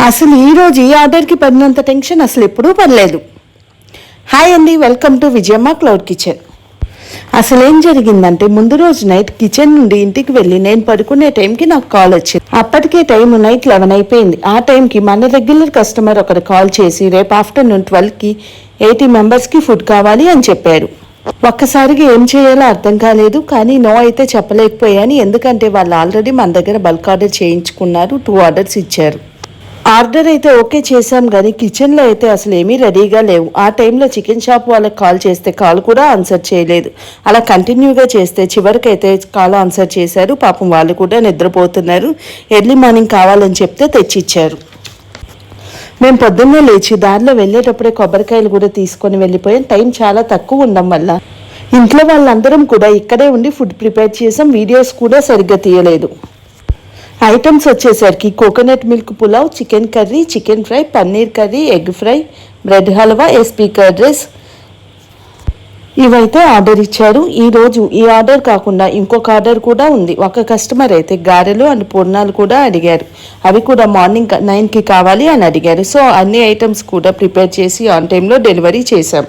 అసలు ఈరోజు ఈ ఆర్డర్కి పడినంత టెన్షన్ అసలు ఎప్పుడూ పడలేదు. హాయ్ అండి, welcome to Vijayamma cloud kitchen. అసలు ఏం జరిగిందంటే, ముందు రోజు నైట్ కిచెన్ నుండి ఇంటికి వెళ్ళి నేను పడుకునే టైంకి నాకు కాల్ వచ్చింది. అప్పటికే టైం నైట్ 11 అయిపోయింది. ఆ టైంకి మన రెగ్యులర్ కస్టమర్ ఒకరు కాల్ చేసి రేపు ఆఫ్టర్నూన్ 12కి 80 మెంబర్స్కి ఫుడ్ కావాలి అని చెప్పారు. ఒక్కసారిగా ఏం చేయాలో అర్థం కాలేదు, కానీ నో అయితే చెప్పలేకపోయాను. ఎందుకంటే వాళ్ళు ఆల్రెడీ మన దగ్గర బల్క్ ఆర్డర్ చేయించుకున్నారు, 2 ఆర్డర్స్ ఇచ్చారు. ఆర్డర్ అయితే ఓకే చేశాం, కానీ కిచెన్లో అయితే అసలు ఏమీ రెడీగా లేవు. ఆ టైంలో చికెన్ షాప్ వాళ్ళకి కాల్ చేస్తే కాల్ కూడా ఆన్సర్ చేయలేదు. అలా కంటిన్యూగా చేస్తే చివరికైతే కాల్ ఆన్సర్ చేశారు. పాపం వాళ్ళు కూడా నిద్రపోతున్నారు. ఎర్లీ మార్నింగ్ కావాలని చెప్తే తెచ్చిచ్చారు. మేము పొద్దున్నే లేచి దారిలో వెళ్ళేటప్పుడే కొబ్బరికాయలు కూడా తీసుకొని వెళ్ళిపోయాం. టైం చాలా తక్కువ ఉండడం వల్ల ఇంట్లో వాళ్ళందరం కూడా ఇక్కడే ఉండి ఫుడ్ ప్రిపేర్ చేసాం. వీడియోస్ కూడా సరిగ్గా తీయలేదు. ఐటమ్స్ వచ్చేసరికి coconut milk pulao, chicken curry, chicken fry, paneer curry, egg fry, bread halwa, SP curd rice ఇవైతే ఆర్డర్ ఇచ్చారు. ఈరోజు ఈ ఆర్డర్ కాకుండా ఇంకొక ఆర్డర్ కూడా ఉంది. ఒక కస్టమర్ అయితే గారెలు అండ్ పూర్ణాలు కూడా అడిగారు. అవి కూడా మార్నింగ్ 9కి కావాలి అని అడిగారు. సో అన్ని ఐటమ్స్ కూడా ప్రిపేర్ చేసి ఆన్ టైంలో డెలివరీ చేశాం.